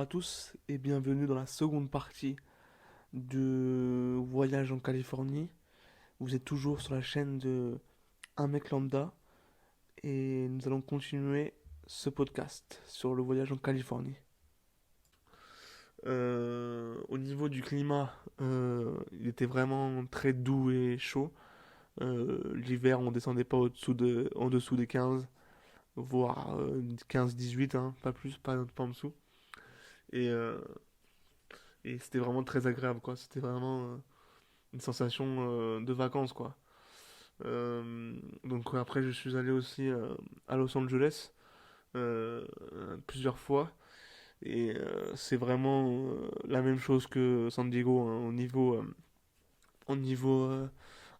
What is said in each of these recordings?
à tous et bienvenue dans la seconde partie de Voyage en Californie. Vous êtes toujours sur la chaîne de Un mec lambda et nous allons continuer ce podcast sur le voyage en Californie. Au niveau du climat, il était vraiment très doux et chaud. L'hiver, on descendait pas en dessous des 15, voire 15-18, hein, pas plus, pas en dessous. Et, euh, et c'était vraiment très agréable, quoi. C'était vraiment une sensation de vacances, quoi. Donc après, je suis allé aussi à Los Angeles plusieurs fois. Et c'est vraiment la même chose que San Diego, hein, au niveau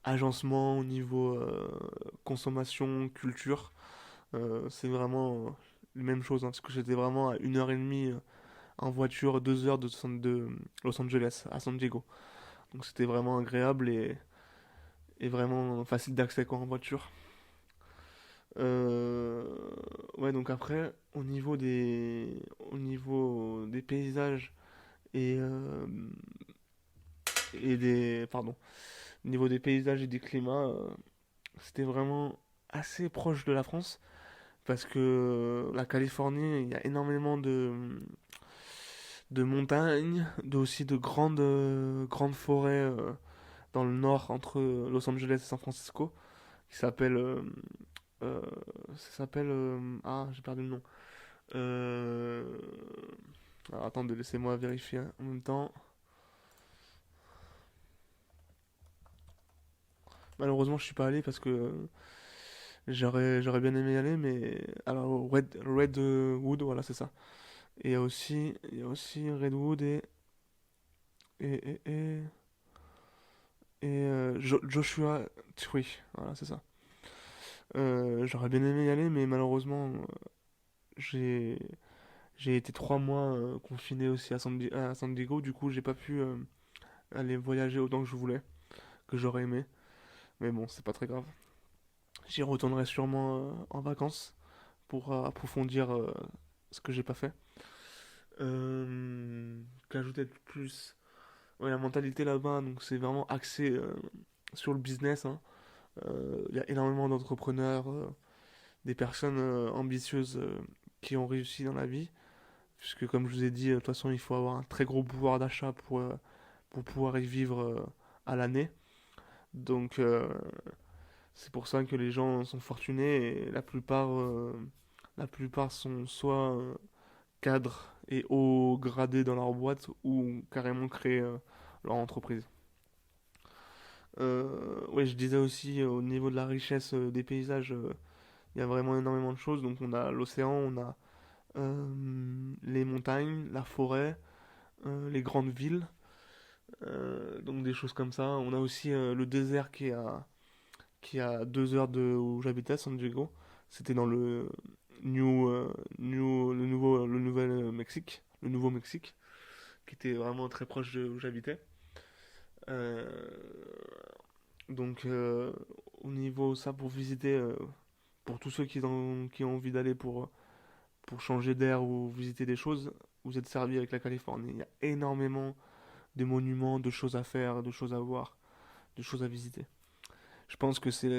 agencement, au niveau consommation, culture. C'est vraiment la même chose, hein, parce que j'étais vraiment à 1h30 en voiture, 2 heures de Los Angeles à San Diego. Donc c'était vraiment agréable et vraiment facile d'accès quoi en voiture. Euh, ouais, donc après, au niveau des paysages et des, pardon, au niveau des paysages et des climats, c'était vraiment assez proche de la France parce que la Californie, il y a énormément de montagnes, aussi de grandes forêts dans le nord entre Los Angeles et San Francisco qui euh, s'appelle ah, j'ai perdu le nom. Euh, Alors attendez, laissez-moi vérifier en même temps. Malheureusement, je suis pas allé parce que j'aurais bien aimé y aller, mais alors Redwood, voilà, c'est ça. Et il y a aussi Redwood et, et, et, Joshua Tree, voilà, c'est ça. J'aurais bien aimé y aller, mais malheureusement, j'ai j'ai été 3 mois confiné aussi à San Diego, du coup, j'ai pas pu aller voyager autant que je voulais, que j'aurais aimé. Mais bon, c'est pas très grave. J'y retournerai sûrement en vacances pour approfondir ce que j'ai pas fait. Qu'ajouter de plus? Ouais, la mentalité là-bas, donc c'est vraiment axé sur le business, hein. Il y a énormément d'entrepreneurs, des personnes ambitieuses qui ont réussi dans la vie. Puisque comme je vous ai dit, de toute façon, il faut avoir un très gros pouvoir d'achat pour pouvoir y vivre à l'année. Donc c'est pour ça que les gens sont fortunés et la plupart sont soit cadres et haut gradés dans leur boîte ou carrément créé leur entreprise. Ouais, je disais aussi au niveau de la richesse des paysages, il y a vraiment énormément de choses. Donc on a l'océan, on a les montagnes, la forêt, les grandes villes, donc des choses comme ça. On a aussi le désert qui est à 2 heures de où j'habitais à San Diego. C'était dans le le nouvel Mexique, le Nouveau-Mexique, qui était vraiment très proche de où j'habitais. Euh, donc au niveau ça pour visiter, pour tous ceux qui ont envie d'aller pour changer d'air ou visiter des choses, vous êtes servi avec la Californie. Il y a énormément de monuments, de choses à faire, de choses à voir, de choses à visiter. Je pense que c'est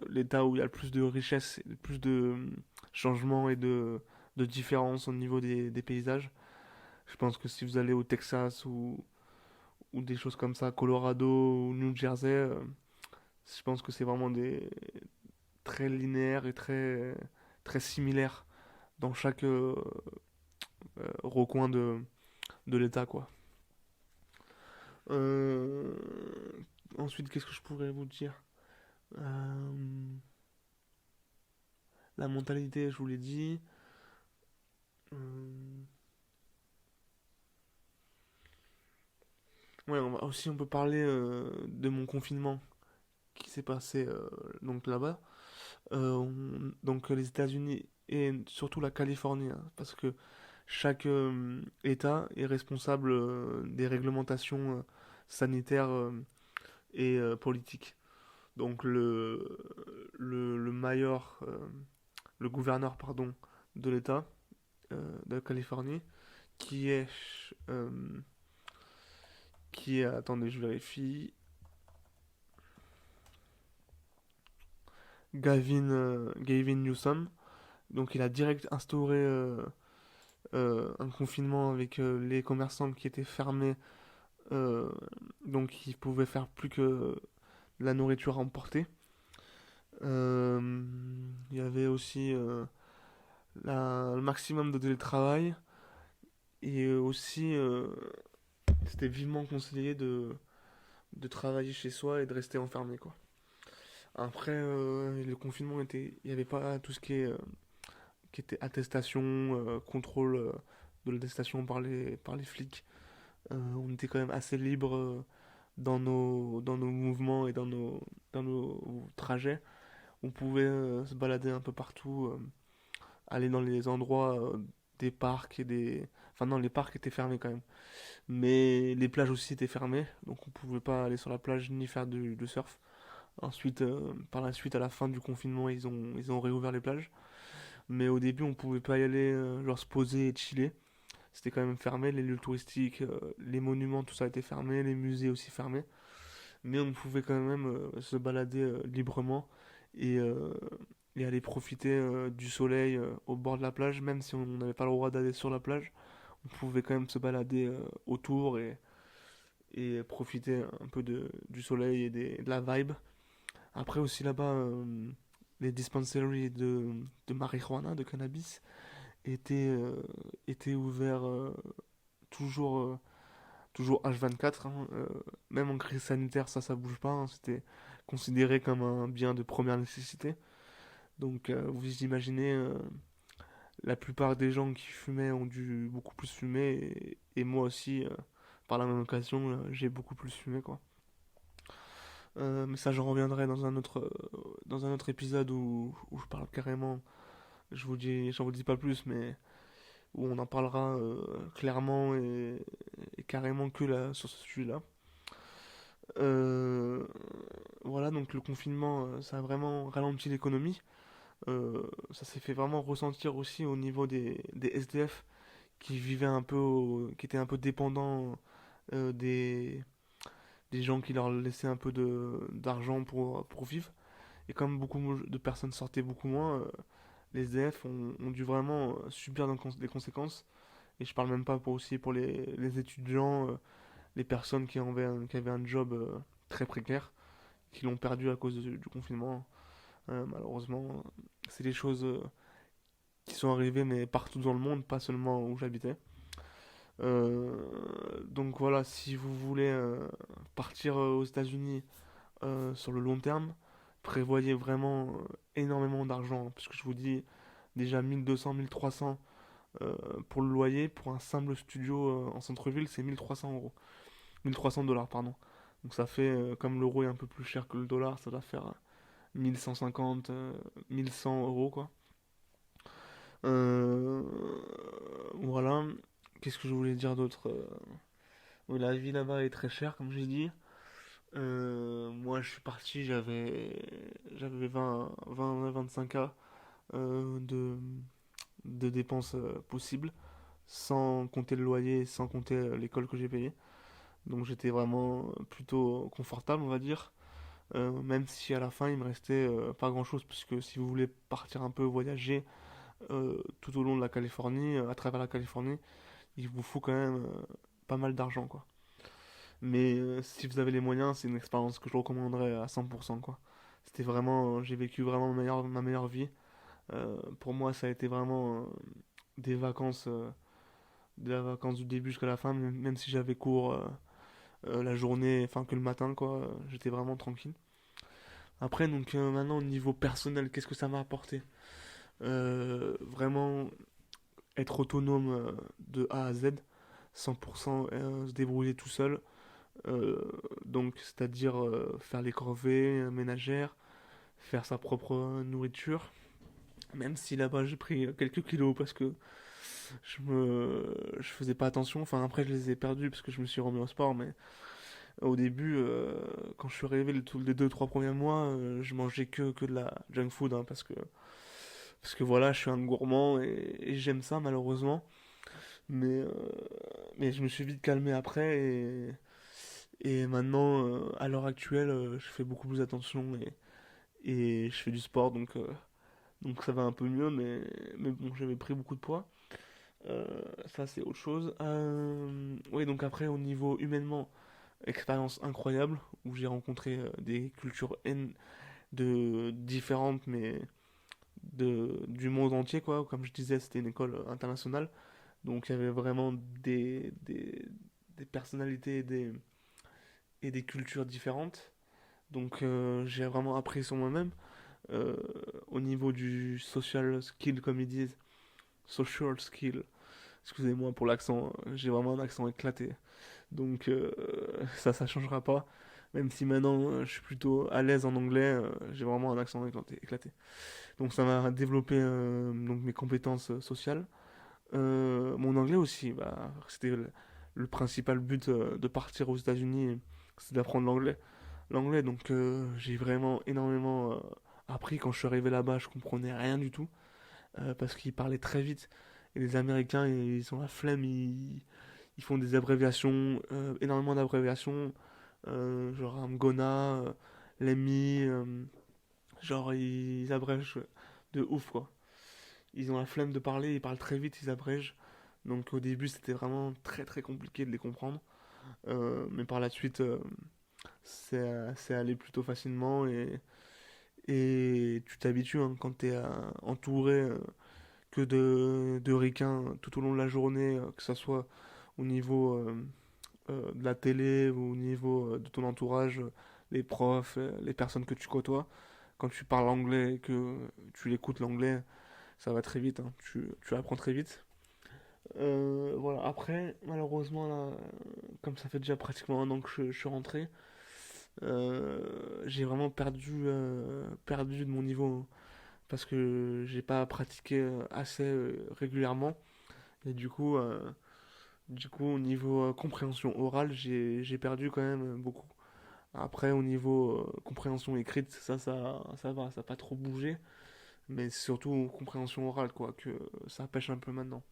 l'état où il y a le plus de richesse, le plus de changements et de différences au niveau des paysages. Je pense que si vous allez au Texas ou des choses comme ça, Colorado ou New Jersey, je pense que c'est vraiment très linéaire et très similaire dans chaque recoin de l'état, quoi. Euh, Ensuite, qu'est-ce que je pourrais vous dire? La mentalité, je vous l'ai dit. Euh, Ouais, on peut parler de mon confinement qui s'est passé donc là-bas. Donc les États-Unis et surtout la Californie, hein, parce que chaque État est responsable des réglementations sanitaires et politiques. Donc le gouverneur pardon, de l'État de Californie, qui est, euh, attendez, je vérifie, Gavin Newsom. Donc il a direct instauré un confinement avec les commerçants qui étaient fermés, euh, donc ils pouvaient faire plus que de la nourriture à emporter. Euh, Il y avait aussi le maximum de télétravail et aussi c'était vivement conseillé de travailler chez soi et de rester enfermé quoi. Après le confinement était, il n'y avait pas tout ce qui était attestation, contrôle de l'attestation par les flics. On était quand même assez libre dans nos mouvements et dans nos trajets. On pouvait se balader un peu partout, aller dans les endroits des parcs et des... Enfin non, les parcs étaient fermés quand même. Mais les plages aussi étaient fermées, donc on pouvait pas aller sur la plage ni faire de surf. Ensuite, par la suite, à la fin du confinement, ils ont réouvert les plages. Mais au début, on pouvait pas y aller, genre se poser et chiller. C'était quand même fermé, les lieux touristiques, les monuments, tout ça était fermé, les musées aussi fermés. Mais on pouvait quand même se balader librement et, euh, et aller profiter du soleil au bord de la plage, même si on n'avait pas le droit d'aller sur la plage. On pouvait quand même se balader autour et profiter un peu du soleil et de la vibe. Après aussi là-bas, les dispensaries de marijuana, de cannabis, étaient, étaient ouverts toujours, toujours H24. Hein, même en crise sanitaire, ça bouge pas. Hein, c'était considéré comme un bien de première nécessité. Donc vous imaginez, la plupart des gens qui fumaient ont dû beaucoup plus fumer. Et moi aussi, par la même occasion, j'ai beaucoup plus fumé, quoi. Mais ça, j'en reviendrai dans un autre épisode où je parle carrément. J'en vous dis pas plus, mais où on en parlera clairement et carrément que là, sur ce sujet-là. Euh, voilà, donc le confinement, ça a vraiment ralenti l'économie. Ça s'est fait vraiment ressentir aussi au niveau des SDF qui vivaient un peu, qui étaient un peu dépendants euh, des, des gens qui leur laissaient un peu d'argent pour vivre. Et comme beaucoup de personnes sortaient beaucoup moins, les SDF ont dû vraiment subir des conséquences. Et je parle même pas pour aussi pour les étudiants, les personnes qui avaient un job très précaire, qui l'ont perdu à cause du confinement. Malheureusement, c'est des choses qui sont arrivées, mais partout dans le monde, pas seulement où j'habitais. Euh, donc voilà, si vous voulez partir aux États-Unis sur le long terme, prévoyez vraiment énormément d'argent, hein, puisque je vous dis déjà 1200, 1300 pour le loyer, pour un simple studio en centre-ville, c'est 1300 euros. 1300 dollars, pardon. Donc ça fait, comme l'euro est un peu plus cher que le dollar, ça va faire 1150, 1100 euros, quoi. Euh, voilà. Qu'est-ce que je voulais dire d'autre oui, la vie là-bas est très chère, comme j'ai dit. Moi, je suis parti, j'avais 25K de dépenses possibles, sans compter le loyer, sans compter l'école que j'ai payée. Donc j'étais vraiment plutôt confortable, on va dire. Même si à la fin il me restait pas grand-chose, parce que si vous voulez partir un peu voyager tout au long de la Californie, à travers la Californie, il vous faut quand même pas mal d'argent, quoi. Mais si vous avez les moyens, c'est une expérience que je recommanderais à 100%, quoi. C'était vraiment, j'ai vécu vraiment ma meilleure vie. Pour moi, ça a été vraiment des vacances, de la vacance du début jusqu'à la fin, même si j'avais cours la journée, enfin que le matin, quoi. J'étais vraiment tranquille. Après, donc maintenant au niveau personnel, qu'est-ce que ça m'a apporté? Vraiment être autonome de A à Z, 100% se débrouiller tout seul. Euh, donc, c'est-à-dire faire les corvées ménagères, faire sa propre nourriture. Même si là-bas j'ai pris quelques kilos parce que je faisais pas attention. Enfin, après, je les ai perdus parce que je me suis remis au sport. Mais au début, quand je suis arrivé les 2-3 premiers mois, je mangeais que de la junk food, hein, parce que Parce que voilà, je suis un gourmand et j'aime ça malheureusement. Mais, euh, mais je me suis vite calmé après et maintenant, à l'heure actuelle, je fais beaucoup plus attention et je fais du sport donc ça va un peu mieux, mais bon, j'avais pris beaucoup de poids. Euh, Ça, c'est autre chose. Oui, donc après, au niveau humainement, expérience incroyable où j'ai rencontré des cultures différentes, mais du monde entier, quoi. Comme je disais, c'était une école internationale. Donc il y avait vraiment des personnalités et des cultures différentes. Donc j'ai vraiment appris sur moi-même. Euh, Au niveau du social skill, comme ils disent, social skill, excusez-moi pour l'accent, j'ai vraiment un accent éclaté. Donc ça changera pas. Même si maintenant je suis plutôt à l'aise en anglais, j'ai vraiment un accent éclaté. Donc ça m'a développé donc mes compétences sociales. Mon anglais aussi, bah, c'était le principal but de partir aux États-Unis, c'est d'apprendre l'anglais. L'anglais, donc j'ai vraiment énormément appris. Quand je suis arrivé là-bas, je comprenais rien du tout parce qu'ils parlaient très vite. Et les Américains, ils ont la flemme, ils font des abréviations, énormément d'abréviations, genre I'm gonna, let me, genre ils abrègent de ouf quoi. Ils ont la flemme de parler, ils parlent très vite, ils abrègent. Donc au début c'était vraiment très très compliqué de les comprendre. Mais par la suite c'est allé plutôt facilement et tu t'habitues hein, quand t'es entouré que de ricains tout au long de la journée, que ce soit au niveau de la télé ou au niveau de ton entourage, les profs, les personnes que tu côtoies. Quand tu parles anglais et que tu l'écoutes l'anglais, ça va très vite, hein, tu apprends très vite. Voilà, après, malheureusement, là, comme ça fait déjà pratiquement un an que je suis rentré, j'ai vraiment perdu de mon niveau parce que j'ai pas pratiqué assez régulièrement. Et du coup au niveau compréhension orale, j'ai perdu quand même beaucoup. Après, au niveau compréhension écrite, ça va, ça n'a pas trop bougé. Mais c'est surtout compréhension orale, quoi, que ça pêche un peu maintenant.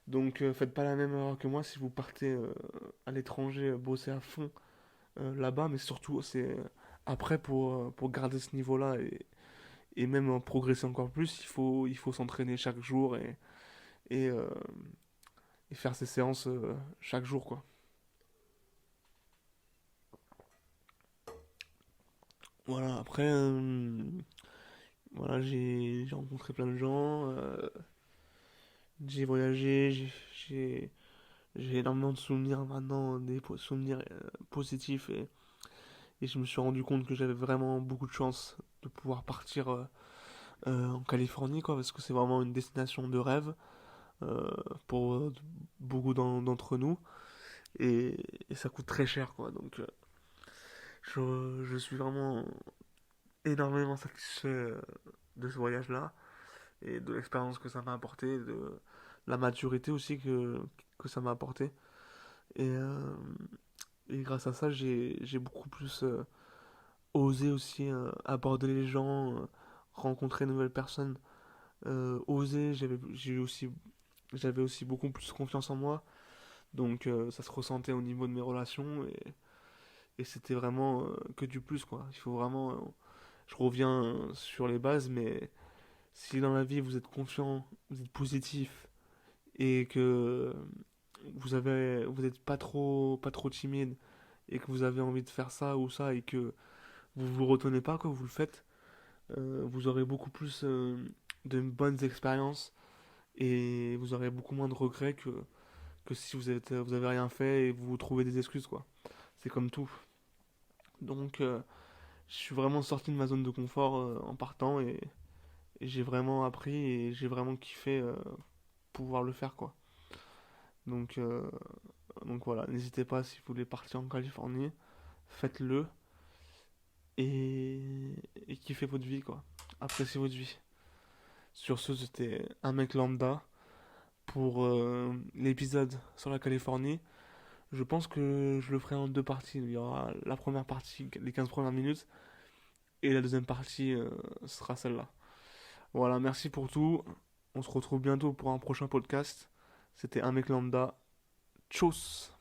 Donc faites pas la même erreur que moi si vous partez à l'étranger bosser à fond là-bas, mais surtout c'est après pour garder ce niveau-là et même progresser encore plus, il faut s'entraîner chaque jour et, euh, et faire ses séances chaque jour, quoi. Voilà, après, voilà, j'ai rencontré plein de gens, j'ai voyagé, j'ai j'ai énormément de souvenirs maintenant, souvenirs positifs et je me suis rendu compte que j'avais vraiment beaucoup de chance de pouvoir partir en Californie, quoi, parce que c'est vraiment une destination de rêve euh, pour beaucoup d'entre nous et ça coûte très cher, quoi. Donc je suis vraiment énormément satisfait de ce voyage-là et de l'expérience que ça m'a apporté, de la maturité aussi que ça m'a apporté. Et, euh, et grâce à ça, j'ai beaucoup plus osé aussi aborder les gens, rencontrer de nouvelles personnes. Oser, j'avais aussi beaucoup plus confiance en moi. Donc ça se ressentait au niveau de mes relations et c'était vraiment que du plus quoi. Il faut vraiment, je reviens sur les bases, mais si dans la vie vous êtes confiant, vous êtes positif et que vous êtes pas trop timide et que vous avez envie de faire ça ou ça et que vous vous retenez pas quand vous le faites, vous aurez beaucoup plus de bonnes expériences et vous aurez beaucoup moins de regrets que si vous avez rien fait et vous vous trouvez des excuses quoi. C'est comme tout. Donc je suis vraiment sorti de ma zone de confort en partant et j'ai vraiment appris et j'ai vraiment kiffé pouvoir le faire quoi. Donc donc voilà, n'hésitez pas si vous voulez partir en Californie, faites-le et kiffez votre vie quoi. Appréciez votre vie. Sur ce, c'était un mec lambda pour l'épisode sur la Californie. Je pense que je le ferai en deux parties. Il y aura la première partie, les 15 premières minutes, et la deuxième partie sera celle-là. Voilà, merci pour tout. On se retrouve bientôt pour un prochain podcast. C'était un mec lambda. Tchuss!